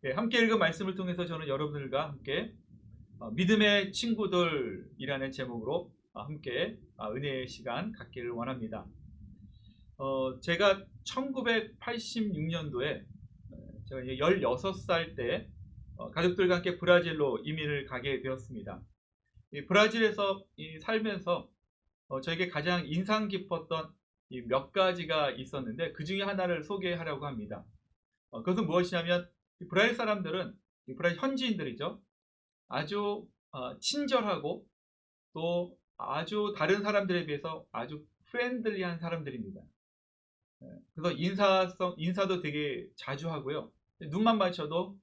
예, 함께 읽은 말씀을 통해서 저는 여러분들과 함께 믿음의 친구들이라는 제목으로 함께 은혜의 시간 갖기를 원합니다. 제가 1986년도에 제가 16살 때 가족들과 함께 브라질로 이민을 가게 되었습니다. 이 브라질에서 살면서 저에게 가장 인상 깊었던 이 몇 가지가 있었는데 그 중에 하나를 소개하려고 합니다. 그것은 무엇이냐면 이 브라질 사람들은, 이 브라질 현지인들이죠, 아주 친절하고 또 아주 다른 사람들에 비해서 아주 프렌들리한 사람들입니다. 그래서 인사도 되게 자주 하고요. 눈만 맞춰도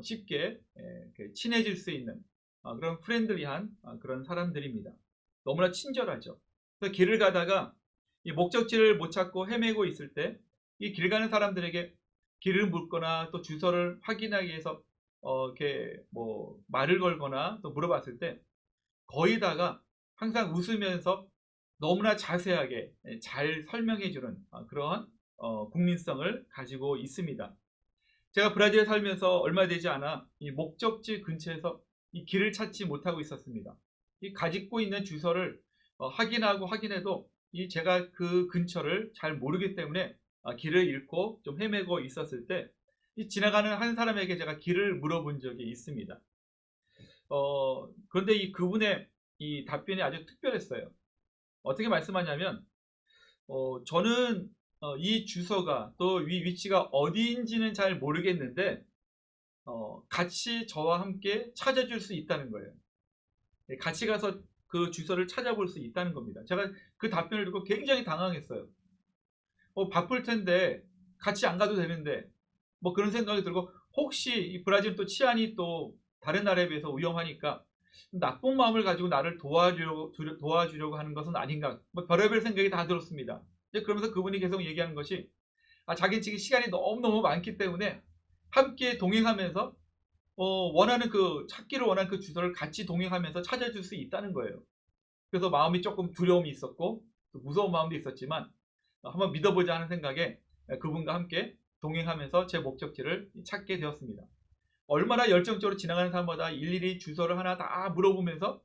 쉽게 이렇게 친해질 수 있는 그런 프렌들리한 그런 사람들입니다. 너무나 친절하죠. 그래서 길을 가다가 이 목적지를 못 찾고 헤매고 있을 때 이 길 가는 사람들에게 길을 묻거나 또 주소를 확인하기 위해서 이렇게 뭐 말을 걸거나 또 물어봤을 때 거의 다가 항상 웃으면서 너무나 자세하게 잘 설명해주는 그런 국민성을 가지고 있습니다. 제가 브라질에 살면서 얼마 되지 않아 이 목적지 근처에서 이 길을 찾지 못하고 있었습니다. 이 가지고 있는 주소를 확인하고 확인해도 이 제가 그 근처를 잘 모르기 때문에 길을 잃고 좀 헤매고 있었을 때 이 지나가는 한 사람에게 제가 길을 물어본 적이 있습니다. 그런데 이 그분의 이 답변이 아주 특별했어요. 어떻게 말씀하냐면 저는 이 주소가 또 이 위치가 어디인지는 잘 모르겠는데 같이 저와 함께 찾아줄 수 있다는 거예요. 네, 같이 가서 그 주소를 찾아볼 수 있다는 겁니다. 제가 그 답변을 듣고 굉장히 당황했어요. 바쁠 텐데 같이 안 가도 되는데 뭐 그런 생각이 들고, 혹시 이 브라질 또 치안이 또 다른 나라에 비해서 위험하니까 나쁜 마음을 가지고 나를 도와주려고 하는 것은 아닌가, 뭐 별의별 생각이 다 들었습니다. 그러면서 그분이 계속 얘기하는 것이 자기 지금 시간이 너무너무 많기 때문에 함께 동행하면서 찾기를 원하는 그 주소를 같이 동행하면서 찾아줄 수 있다는 거예요. 그래서 마음이 조금 두려움이 있었고 또 무서운 마음도 있었지만 한번 믿어보자 하는 생각에 그분과 함께 동행하면서 제 목적지를 찾게 되었습니다. 얼마나 열정적으로 지나가는 사람마다 일일이 주소를 하나 다 물어보면서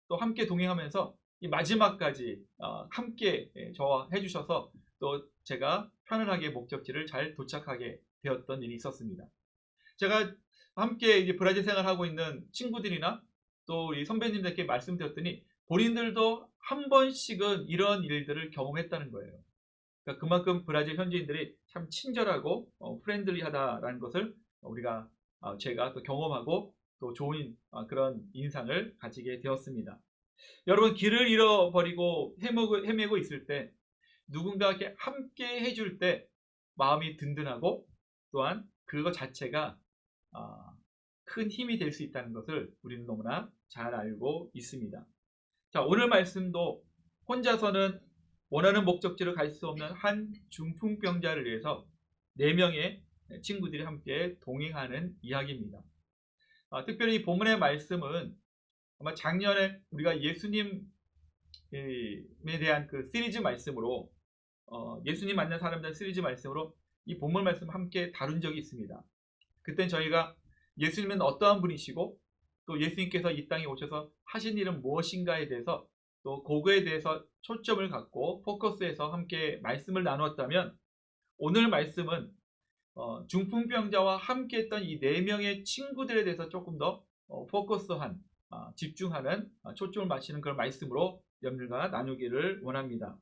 또 함께 동행하면서 이 마지막까지 함께 저와 해주셔서 또 제가 편안하게 목적지를 잘 도착하게 되었던 일이 있었습니다. 제가 함께 이제 브라질 생활하고 있는 친구들이나 또 우리 선배님들께 말씀드렸더니 본인들도 한 번씩은 이런 일들을 경험했다는 거예요. 그러니까 그만큼 브라질 현지인들이 참 친절하고 프렌들리하다라는 것을 우리가 제가 또 경험하고 또 좋은 그런 인상을 가지게 되었습니다. 여러분, 길을 잃어버리고 헤매고 있을 때 누군가에게 함께 해줄 때 마음이 든든하고 또한 그것 자체가 큰 힘이 될 수 있다는 것을 우리는 너무나 잘 알고 있습니다. 자, 오늘 말씀도 혼자서는 원하는 목적지를 갈 수 없는 한 중풍병자를 위해서 4명의 친구들이 함께 동행하는 이야기입니다. 특별히 이 본문의 말씀은 아마 작년에 우리가 예수님에 대한 그 시리즈 말씀으로 예수님 만난 사람들 시리즈 말씀으로 이 본문 말씀 함께 다룬 적이 있습니다. 그땐 저희가 예수님은 어떠한 분이시고 또 예수님께서 이 땅에 오셔서 하신 일은 무엇인가에 대해서 또 그거에 대해서 초점을 갖고 포커스해서 함께 말씀을 나누었다면, 오늘 말씀은 중풍병자와 함께 했던 이 4명의 친구들에 대해서 조금 더 포커스한 집중하는 초점을 맞추는 그런 말씀으로 여러분들과 나누기를 원합니다.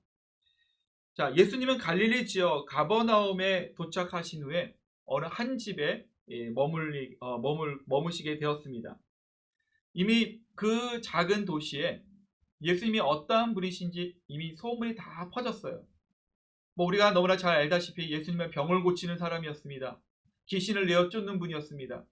자, 예수님은 갈릴리 지역 가버나움에 도착하신 후에 어느 한 집에 머무시게 되었습니다. 이미 그 작은 도시에 예수님이 어떠한 분이신지 이미 소문이 다 퍼졌어요. 뭐 우리가 너무나 잘 알다시피 예수님은 병을 고치는 사람이었습니다. 귀신을 내어 쫓는 분이었습니다.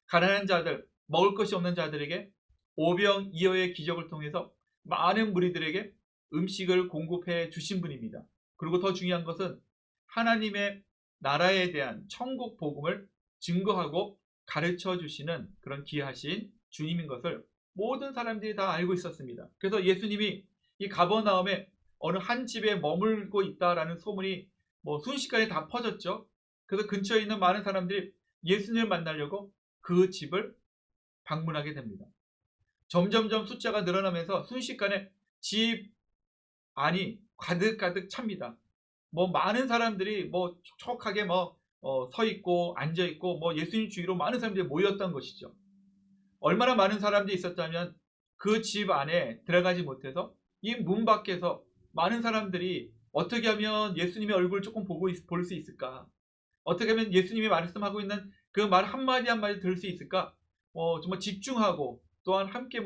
가난한 자들, 먹을 것이 없는 자들에게 오병이어의 기적을 통해서 많은 무리들에게 음식을 공급해 주신 분입니다. 그리고 더 중요한 것은 하나님의 나라에 대한 천국 복음을 증거하고 가르쳐 주시는 그런 귀하신 주님인 것을 모든 사람들이 다 알고 있었습니다. 그래서 예수님이 이 가버나움에 어느 한 집에 머물고 있다라는 소문이 뭐 순식간에 다 퍼졌죠. 그래서 근처에 있는 많은 사람들이 예수님을 만나려고 그 집을 방문하게 됩니다. 점점점 숫자가 늘어나면서 순식간에 집 안이 가득가득 찹니다. 뭐 많은 사람들이 뭐 촉촉하게 서 있고 앉아 있고 뭐 예수님 주위로 많은 사람들이 모였던 것이죠. 얼마나 많은 사람들이 있었다면 그 집 안에 들어가지 못해서 이 문 밖에서 많은 사람들이 어떻게 하면 예수님의 얼굴을 조금 볼 수 있을까? 어떻게 하면 예수님이 말씀하고 있는 그 말 한마디 한마디 들을 수 있을까? 정말 집중하고 또한 함께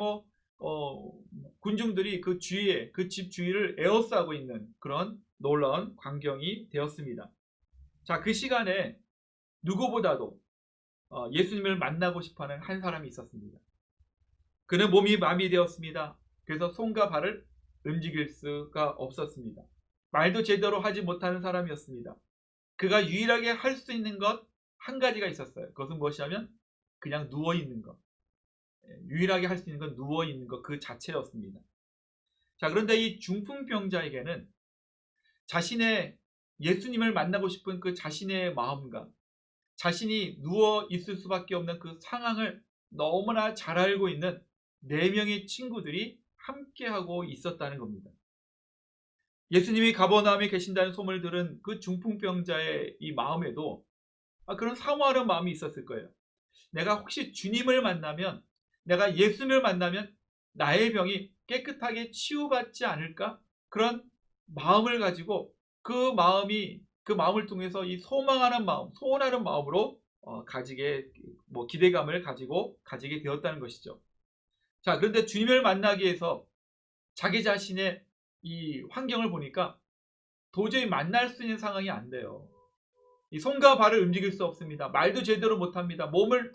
군중들이 그 주위에 그 집 주위를 에워싸고 있는 그런 놀라운 광경이 되었습니다. 자, 그 시간에 누구보다도 예수님을 만나고 싶어하는 한 사람이 있었습니다. 그는 몸이 마비되었습니다. 그래서 손과 발을 움직일 수가 없었습니다. 말도 제대로 하지 못하는 사람이었습니다. 그가 유일하게 할 수 있는 것 한 가지가 있었어요. 그것은 무엇이냐면 그냥 누워있는 것. 유일하게 할 수 있는 건 누워있는 것 그 자체였습니다. 자, 그런데 이 중풍병자에게는 자신의 예수님을 만나고 싶은 그 자신의 마음과 자신이 누워 있을 수밖에 없는 그 상황을 너무나 잘 알고 있는 4명의 친구들이 함께하고 있었다는 겁니다. 예수님이 가버나움에 계신다는 소문을 들은 그 중풍병자의 이 마음에도 그런 사모하는 마음이 있었을 거예요. 내가 혹시 주님을 만나면, 내가 예수님을 만나면 나의 병이 깨끗하게 치유받지 않을까? 그런 마음을 가지고 그 마음을 통해서 이 소망하는 마음, 소원하는 마음으로 기대감을 가지게 되었다는 것이죠. 자, 그런데 주님을 만나기 위해서 자기 자신의 이 환경을 보니까 도저히 만날 수 있는 상황이 안 돼요. 이 손과 발을 움직일 수 없습니다. 말도 제대로 못합니다. 몸을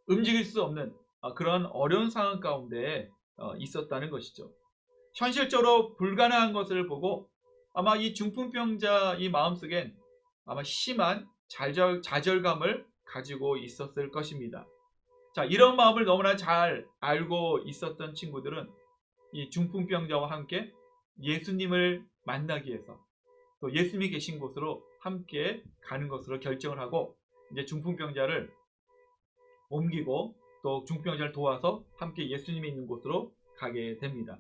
움직일 수 없는 그런 어려운 상황 가운데 있었다는 것이죠. 현실적으로 불가능한 것을 보고 아마 이 중풍병자 이 마음속엔 아마 심한 좌절감을 가지고 있었을 것입니다. 자, 이런 마음을 너무나 잘 알고 있었던 친구들은 이 중풍병자와 함께 예수님을 만나기 위해서 또 예수님이 계신 곳으로 함께 가는 것으로 결정을 하고 이제 중풍병자를 옮기고 또 중풍병자를 도와서 함께 예수님이 있는 곳으로 가게 됩니다.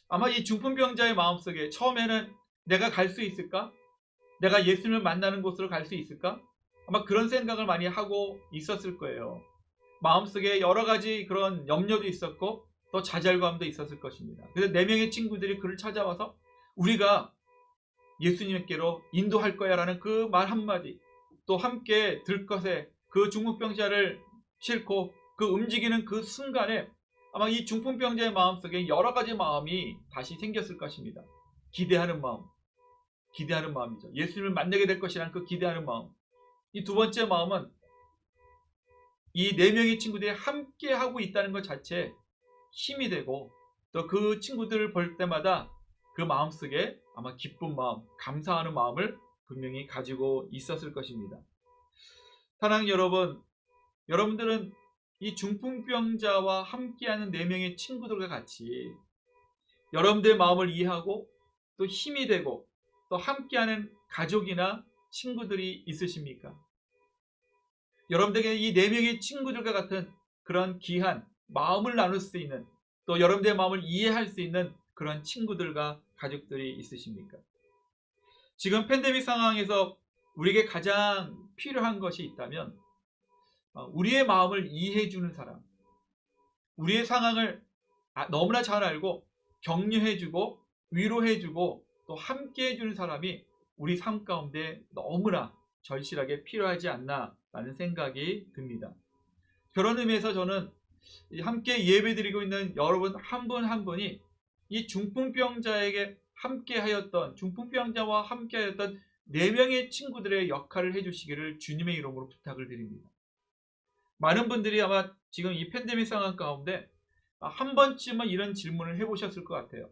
아마 이 중풍병자의 마음속에 처음에는 내가 갈 수 있을까? 내가 예수님을 만나는 곳으로 갈 수 있을까? 아마 그런 생각을 많이 하고 있었을 거예요. 마음속에 여러 가지 그런 염려도 있었고 또 좌절감도 있었을 것입니다. 그래서 4명의 친구들이 그를 찾아와서 우리가 예수님께로 인도할 거야 라는 그 말 한마디, 또 함께 들 것에 그 중풍병자를 싣고 그 움직이는 그 순간에 아마 이 중풍병자의 마음속에 여러 가지 마음이 다시 생겼을 것입니다. 기대하는 마음이죠. 예수님을 만나게 될 것이라는 그 기대하는 마음. 이 두 번째 마음은 이 4명의 친구들이 함께 하고 있다는 것 자체에 힘이 되고 또 그 친구들을 볼 때마다 그 마음속에 아마 기쁜 마음, 감사하는 마음을 분명히 가지고 있었을 것입니다. 사랑하는 여러분, 여러분들은 이 중풍병자와 함께하는 4명의 친구들과 같이 여러분들의 마음을 이해하고 또 힘이 되고 또 함께하는 가족이나 친구들이 있으십니까? 여러분들에게 이 4명의 친구들과 같은 그런 귀한 마음을 나눌 수 있는 또 여러분들의 마음을 이해할 수 있는 그런 친구들과 가족들이 있으십니까? 지금 팬데믹 상황에서 우리에게 가장 필요한 것이 있다면 우리의 마음을 이해해주는 사람, 우리의 상황을 너무나 잘 알고 격려해주고 위로해주고 또 함께해주는 사람이 우리 삶 가운데 너무나 절실하게 필요하지 않나 라는 생각이 듭니다. 그런 의미에서 저는 함께 예배드리고 있는 여러분 한 분 한 분이 이 중풍병자와 함께하였던 4명의 친구들의 역할을 해주시기를 주님의 이름으로 부탁을 드립니다. 많은 분들이 아마 지금 이 팬데믹 상황 가운데 한 번쯤은 이런 질문을 해보셨을 것 같아요.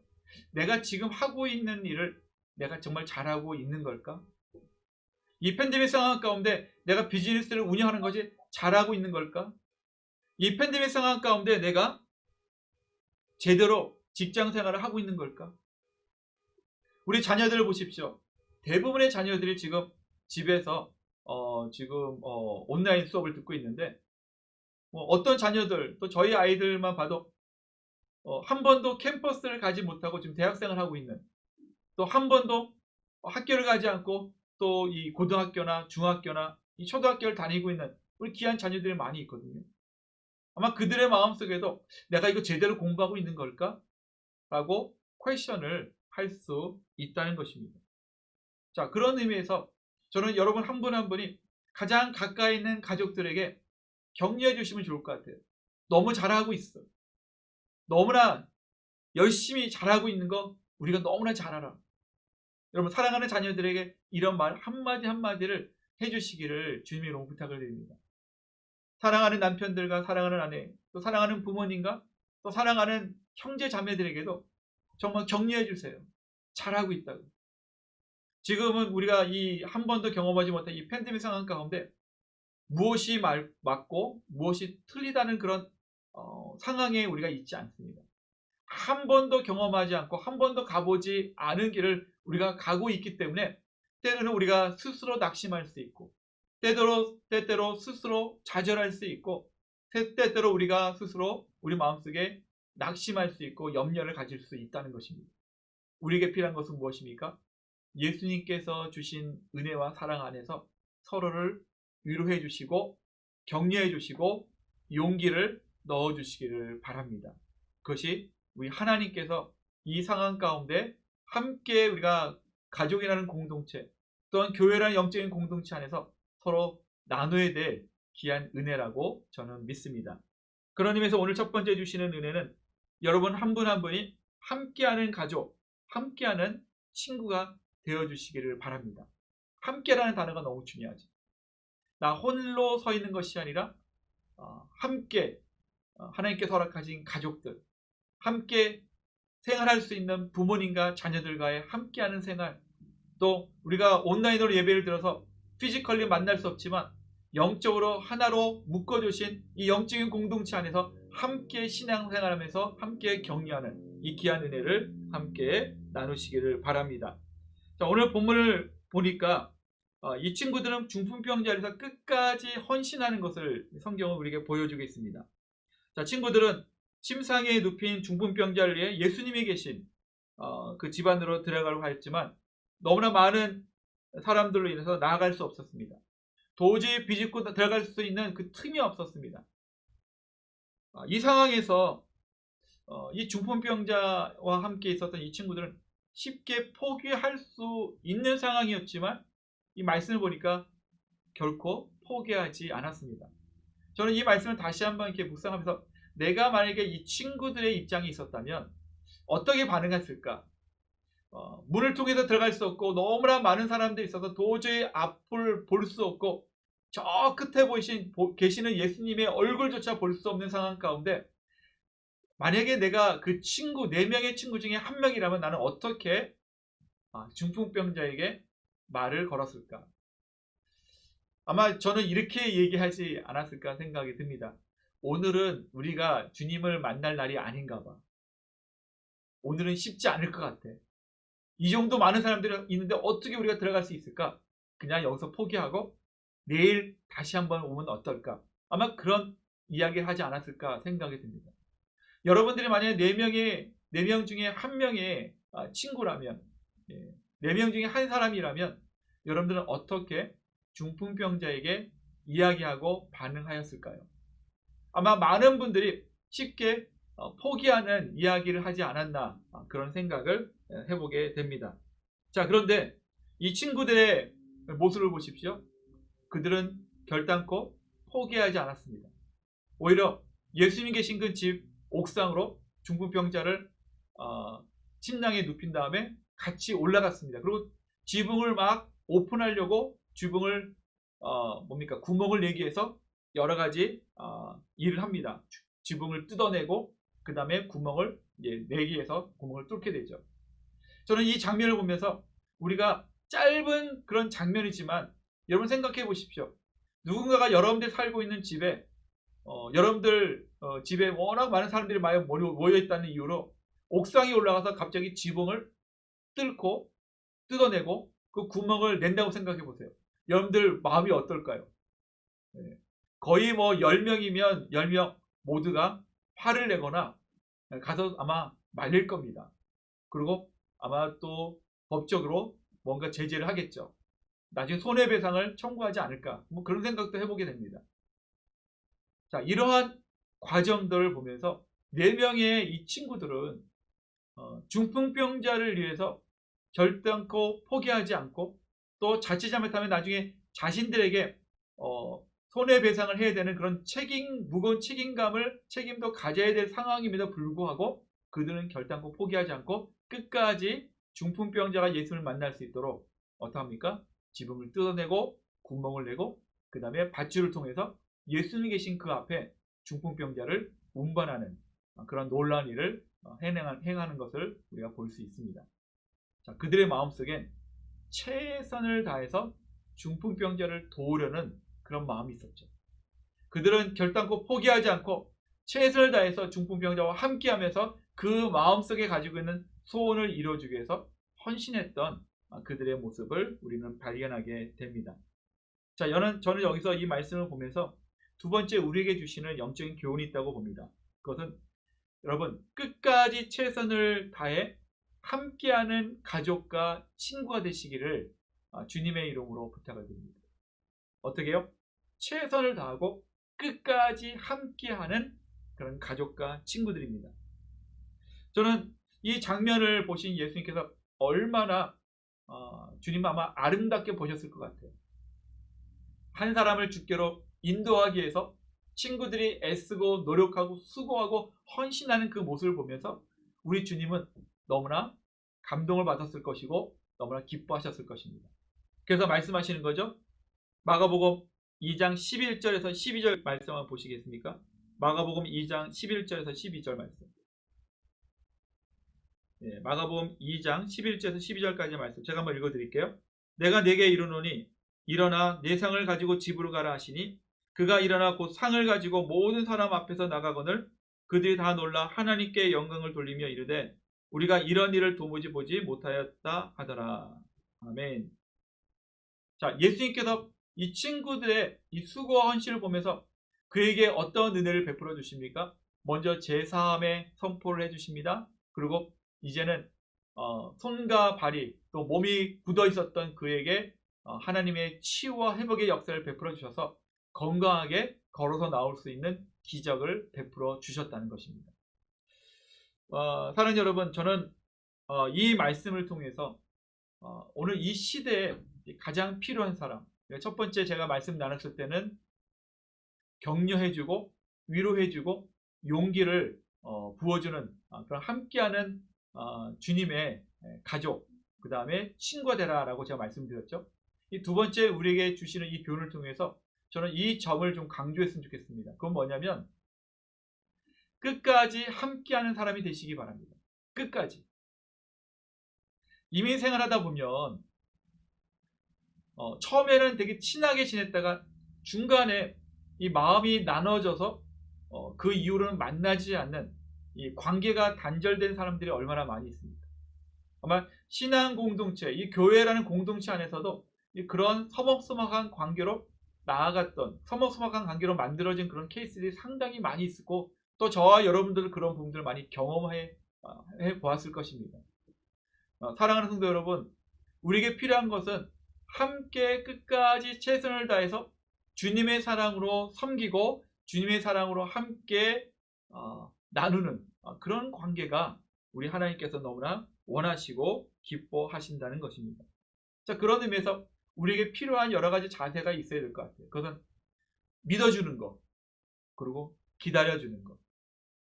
내가 지금 하고 있는 일을 내가 정말 잘하고 있는 걸까? 이 팬데믹 상황 가운데 내가 비즈니스를 운영하는 것이 잘하고 있는 걸까? 이 팬데믹 상황 가운데 내가 제대로 직장 생활을 하고 있는 걸까? 우리 자녀들을 보십시오. 대부분의 자녀들이 지금 집에서 지금 온라인 수업을 듣고 있는데 어떤 자녀들 또 저희 아이들만 봐도 한 번도 캠퍼스를 가지 못하고 지금 대학생을 하고 있는, 또 한 번도 학교를 가지 않고 또 이 고등학교나 중학교나 이 초등학교를 다니고 있는 우리 귀한 자녀들이 많이 있거든요. 아마 그들의 마음속에도 내가 이거 제대로 공부하고 있는 걸까? 라고 퀘션을 할 수 있다는 것입니다. 자, 그런 의미에서 저는 여러분 한 분 한 분이 가장 가까이 있는 가족들에게 격려해 주시면 좋을 것 같아요. 너무 잘하고 있어. 너무나 열심히 잘하고 있는 거 우리가 너무나 잘 알아. 여러분 사랑하는 자녀들에게 이런 말 한마디 한마디를 해주시기를 주님으로 부탁을 드립니다. 사랑하는 남편들과 사랑하는 아내, 또 사랑하는 부모님과 또 사랑하는 형제 자매들에게도 정말 격려해 주세요. 잘하고 있다고. 지금은 우리가 이 한 번도 경험하지 못한 이 팬데믹 상황 가운데 무엇이 맞고 무엇이 틀리다는 그런 상황에 우리가 있지 않습니다. 한 번도 경험하지 않고 한 번도 가보지 않은 길을 우리가 가고 있기 때문에 때로는 우리가 스스로 낙심할 수 있고 때때로 스스로 좌절할 수 있고 때때로 우리가 스스로 우리 마음속에 낙심할 수 있고 염려를 가질 수 있다는 것입니다. 우리에게 필요한 것은 무엇입니까? 예수님께서 주신 은혜와 사랑 안에서 서로를 위로해 주시고 격려해 주시고 용기를 넣어 주시기를 바랍니다. 그것이 우리 하나님께서 이 상황 가운데 함께 우리가 가족이라는 공동체 또한 교회라는 영적인 공동체 안에서 서로 나눠야 될 귀한 은혜라고 저는 믿습니다. 그런 의미에서 오늘 첫 번째 주시는 은혜는 여러분 한 분 한 분이 함께하는 가족, 함께하는 친구가 되어주시기를 바랍니다. 함께라는 단어가 너무 중요하지. 나 홀로 서 있는 것이 아니라 함께 하나님께서 허락하신 가족들, 함께 생활할 수 있는 부모님과 자녀들과의 함께하는 생활, 또 우리가 온라인으로 예배를 들어서 피지컬리 만날 수 없지만 영적으로 하나로 묶어주신 이 영적인 공동체 안에서 함께 신앙생활하면서 함께 격려하는 이 귀한 은혜를 함께 나누시기를 바랍니다. 자, 오늘 본문을 보니까 이 친구들은 중풍병자에서 끝까지 헌신하는 것을 성경은 우리에게 보여주고 있습니다. 자, 친구들은 침상에 눕힌 중풍병자를 위해 예수님이 계신 그 집안으로 들어가려고 했지만 너무나 많은 사람들로 인해서 나아갈 수 없었습니다. 도저히 비집고 들어갈 수 있는 그 틈이 없었습니다. 이 상황에서 이 중풍병자와 함께 있었던 이 친구들은 쉽게 포기할 수 있는 상황이었지만 이 말씀을 보니까 결코 포기하지 않았습니다. 저는 이 말씀을 다시 한번 이렇게 묵상하면서 내가 만약에 이 친구들의 입장에 있었다면 어떻게 반응했을까? 문을 통해서 들어갈 수 없고 너무나 많은 사람들이 있어서 도저히 앞을 볼 수 없고 저 끝에 계시는 예수님의 얼굴조차 볼 수 없는 상황 가운데 만약에 내가 그 친구 4명의 친구 중에 한 명이라면 나는 어떻게 중풍병자에게 말을 걸었을까? 아마 저는 이렇게 얘기하지 않았을까 생각이 듭니다. 오늘은 우리가 주님을 만날 날이 아닌가 봐. 오늘은 쉽지 않을 것 같아. 이 정도 많은 사람들이 있는데 어떻게 우리가 들어갈 수 있을까? 그냥 여기서 포기하고 내일 다시 한번 오면 어떨까? 아마 그런 이야기를 하지 않았을까 생각이 듭니다. 여러분들이 만약에 4명 중에 한 명의 친구라면 4명 중에 한 사람이라면 여러분들은 어떻게 중풍병자에게 이야기하고 반응하였을까요? 아마 많은 분들이 쉽게 포기하는 이야기를 하지 않았나 그런 생각을 해보게 됩니다. 자, 그런데 이 친구들의 모습을 보십시오. 그들은 결단코 포기하지 않았습니다. 오히려 예수님 계신 그 집 옥상으로 중풍병자를 침낭에 눕힌 다음에 같이 올라갔습니다. 그리고 지붕을 막 오픈하려고 지붕을 구멍을 내기 위해서 여러 가지 일을 합니다. 지붕을 뜯어내고 그 다음에 구멍을 내기 위해서 구멍을 뚫게 되죠. 저는 이 장면을 보면서 우리가 짧은 그런 장면이지만 여러분 생각해 보십시오. 누군가가 여러분들 살고 있는 집에 여러분들 집에 워낙 많은 사람들이 많이 모여 있다는 이유로 옥상에 올라가서 갑자기 지붕을 뜯어내고 그 구멍을 낸다고 생각해 보세요. 여러분들 마음이 어떨까요? 예. 거의 뭐 10명이면 10명 모두가 화를 내거나 가서 아마 말릴 겁니다. 그리고 아마 또 법적으로 뭔가 제재를 하겠죠. 나중에 손해배상을 청구하지 않을까, 뭐 그런 생각도 해보게 됩니다. 자, 이러한 과정들을 보면서 4명의 이 친구들은 중풍병자를 위해서 결단코 포기하지 않고, 또 자칫 잘못하면 나중에 자신들에게 손해배상을 해야 되는 그런 무거운 책임도 가져야 될 상황임에도 불구하고 그들은 결단코 포기하지 않고 끝까지 중풍병자가 예수를 만날 수 있도록 어떠합니까? 지붕을 뜯어내고 구멍을 내고 그 다음에 밧줄을 통해서 예수님이 계신 그 앞에 중풍병자를 운반하는 그런 놀라운 일을 행하는 것을 우리가 볼 수 있습니다. 자, 그들의 마음속엔 최선을 다해서 중풍병자를 도우려는 그런 마음이 있었죠. 그들은 결단코 포기하지 않고 최선을 다해서 중풍병자와 함께하면서 그 마음속에 가지고 있는 소원을 이루어주기 위해서 헌신했던 그들의 모습을 우리는 발견하게 됩니다. 자, 저는 여기서 이 말씀을 보면서 두 번째 우리에게 주시는 영적인 교훈이 있다고 봅니다. 그것은 여러분, 끝까지 최선을 다해 함께하는 가족과 친구가 되시기를 주님의 이름으로 부탁을 드립니다. 어떻게 해요? 최선을 다하고 끝까지 함께하는 그런 가족과 친구들입니다. 저는 이 장면을 보신 예수님께서 얼마나 주님 아마 아름답게 보셨을 것 같아요. 한 사람을 주께로 인도하기 위해서 친구들이 애쓰고 노력하고 수고하고 헌신하는 그 모습을 보면서 우리 주님은 너무나 감동을 받았을 것이고 너무나 기뻐하셨을 것입니다. 그래서 말씀하시는 거죠. 마가복음 2장 11절에서 12절 말씀 한번 보시겠습니까? 마가복음 2장 11절에서 12절 말씀. 예, 마가복음 2장 11절에서 12절까지 말씀 제가 한번 읽어드릴게요. 내가 네게 이르노니 일어나 내 상을 가지고 집으로 가라 하시니 그가 일어나 곧 상을 가지고 모든 사람 앞에서 나가거늘 그들이 다 놀라 하나님께 영광을 돌리며 이르되 우리가 이런 일을 도무지 보지 못하였다 하더라. 아멘. 자, 예수님께서 이 친구들의 이 수고와 헌신을 보면서 그에게 어떤 은혜를 베풀어 주십니까? 먼저 제사함의 선포를 해주십니다. 그리고 이제는 손과 발이 또 몸이 굳어 있었던 그에게 하나님의 치유와 회복의 역사를 베풀어 주셔서 건강하게 걸어서 나올 수 있는 기적을 베풀어 주셨다는 것입니다. 사랑하는 여러분, 저는 이 말씀을 통해서 오늘 이 시대에 가장 필요한 사람, 첫 번째 제가 말씀 나눴을 때는 격려해주고 위로해주고 용기를 부어주는 그런 함께하는 주님의 가족, 그 다음에 친구가 되라라고 제가 말씀드렸죠. 이 두 번째 우리에게 주시는 이 교훈을 통해서 저는 이 점을 좀 강조했으면 좋겠습니다. 그건 뭐냐면 끝까지 함께하는 사람이 되시기 바랍니다. 끝까지. 이민 생활하다 보면 처음에는 되게 친하게 지냈다가 중간에 이 마음이 나눠져서 그 이후로는 만나지 않는 이 관계가 단절된 사람들이 얼마나 많이 있습니다. 아마 신앙 공동체, 이 교회라는 공동체 안에서도 그런 서먹서먹한 관계로 나아갔던, 서먹서먹한 관계로 만들어진 그런 케이스들이 상당히 많이 있고 또 저와 여러분들은 그런 부분들을 많이 경험해 보았을 것입니다. 사랑하는 성도 여러분, 우리에게 필요한 것은 함께 끝까지 최선을 다해서 주님의 사랑으로 섬기고 주님의 사랑으로 함께 나누는 그런 관계가 우리 하나님께서 너무나 원하시고 기뻐하신다는 것입니다. 자, 그런 의미에서 우리에게 필요한 여러 가지 자세가 있어야 될 것 같아요. 그것은 믿어주는 것, 그리고 기다려주는 것,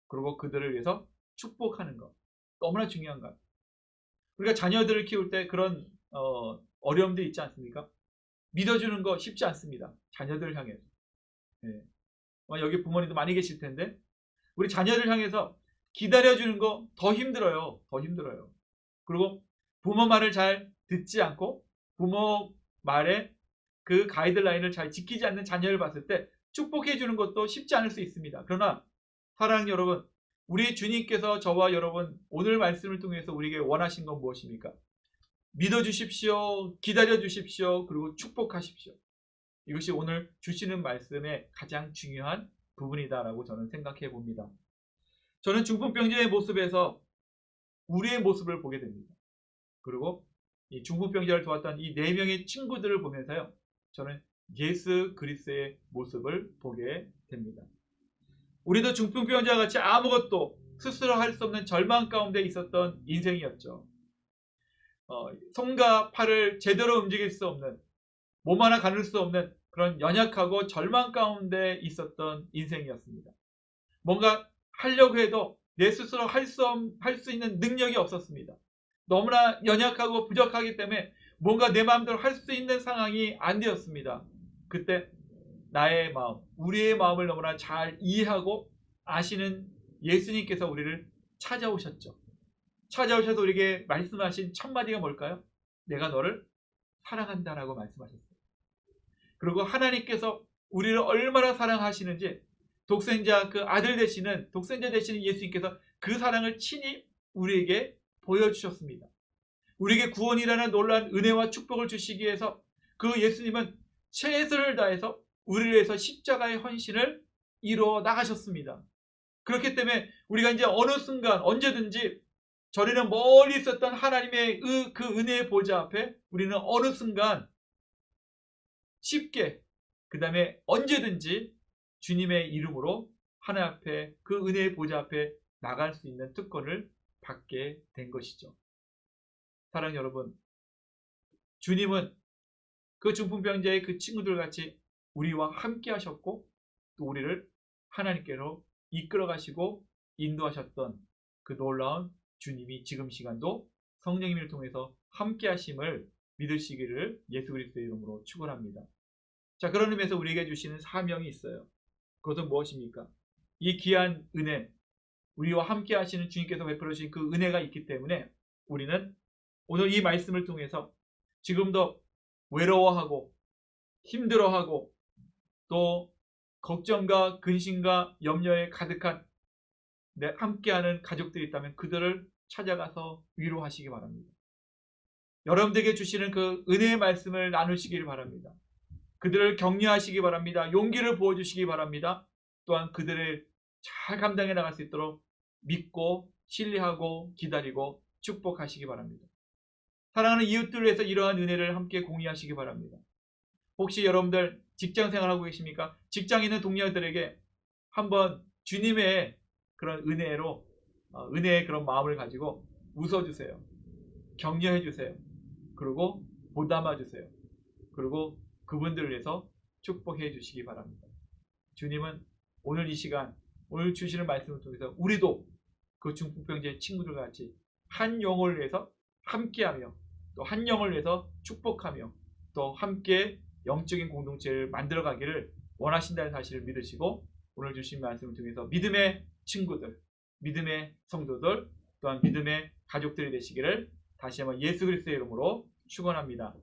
그리고 그들을 위해서 축복하는 것, 너무나 중요한 것. 우리가 자녀들을 키울 때 그런 어려움들이 있지 않습니까? 믿어주는 거 쉽지 않습니다. 자녀들을 향해서. 네. 여기 부모님도 많이 계실 텐데 우리 자녀를 향해서 기다려주는 거 더 힘들어요. 더 힘들어요. 그리고 부모 말을 잘 듣지 않고 부모 말에 그 가이드라인을 잘 지키지 않는 자녀를 봤을 때 축복해 주는 것도 쉽지 않을 수 있습니다. 그러나 사랑하는 여러분, 우리 주님께서 저와 여러분 오늘 말씀을 통해서 우리에게 원하신 건 무엇입니까? 믿어주십시오. 기다려주십시오. 그리고 축복하십시오. 이것이 오늘 주시는 말씀의 가장 중요한 부분이다라고 저는 생각해 봅니다. 저는 중풍병자의 모습에서 우리의 모습을 보게 됩니다. 그리고 이 중풍병자를 도왔던 이 4명의 친구들을 보면서요, 저는 예수 그리스도의 모습을 보게 됩니다. 우리도 중풍병자와 같이 아무것도 스스로 할 수 없는 절망 가운데 있었던 인생이었죠. 손과 팔을 제대로 움직일 수 없는, 몸 하나 가눌 수 없는 그런 연약하고 절망 가운데 있었던 인생이었습니다. 뭔가 하려고 해도 내 스스로 할 수 있는 능력이 없었습니다. 너무나 연약하고 부족하기 때문에 뭔가 내 마음대로 할 수 있는 상황이 안 되었습니다. 그때 나의 마음, 우리의 마음을 너무나 잘 이해하고 아시는 예수님께서 우리를 찾아오셨죠. 찾아오셔서 우리에게 말씀하신 첫 마디가 뭘까요? 내가 너를 사랑한다라고 말씀하셨어요. 그리고 하나님께서 우리를 얼마나 사랑하시는지 독생자 그 아들 되시는 독생자 되시는 예수님께서 그 사랑을 친히 우리에게 보여주셨습니다. 우리에게 구원이라는 놀라운 은혜와 축복을 주시기 위해서 그 예수님은 최선을 다해서 우리를 위해서 십자가의 헌신을 이루어 나가셨습니다. 그렇기 때문에 우리가 이제 어느 순간 언제든지 저리는 멀리 있었던 하나님의 그 은혜의 보좌 앞에 우리는 어느 순간 쉽게, 그 다음에 언제든지 주님의 이름으로 하나님 앞에 그 은혜의 보좌 앞에 나갈 수 있는 특권을 받게 된 것이죠. 사랑하는 여러분, 주님은 그 중풍병자의 그 친구들 같이 우리와 함께 하셨고 또 우리를 하나님께로 이끌어 가시고 인도하셨던 그 놀라운 주님이 지금 시간도 성령님을 통해서 함께 하심을 믿으시기를 예수 그리스도의 이름으로 축원합니다. 자, 그런 의미에서 우리에게 주시는 사명이 있어요. 그것은 무엇입니까? 이 귀한 은혜, 우리와 함께 하시는 주님께서 베풀어 주신 그 은혜가 있기 때문에 우리는 오늘 이 말씀을 통해서 지금도 외로워하고 힘들어하고 또 걱정과 근심과 염려에 가득한 함께하는 가족들이 있다면 그들을 찾아가서 위로하시기 바랍니다. 여러분들에게 주시는 그 은혜의 말씀을 나누시길 바랍니다. 그들을 격려하시기 바랍니다. 용기를 부어주시기 바랍니다. 또한 그들을 잘 감당해 나갈 수 있도록 믿고 신뢰하고 기다리고 축복하시기 바랍니다. 사랑하는 이웃들을 위해서 이러한 은혜를 함께 공유하시기 바랍니다. 혹시 여러분들 직장생활하고 계십니까? 직장에 있는 동료들에게 한번 주님의 그런 은혜로 은혜의 그런 마음을 가지고 웃어주세요. 격려해주세요. 그리고 보담아주세요. 그리고 그분들을 위해서 축복해 주시기 바랍니다. 주님은 오늘 이 시간, 오늘 주시는 말씀을 통해서 우리도 그 중풍병자의 친구들과 같이 한 영혼을 위해서 함께하며 또 한 영혼을 위해서 축복하며 또 함께 영적인 공동체를 만들어가기를 원하신다는 사실을 믿으시고 오늘 주신 말씀을 통해서 믿음의 친구들, 믿음의 성도들, 또한 믿음의 가족들이 되시기를 다시 한번 예수 그리스도의 이름으로 축원합니다.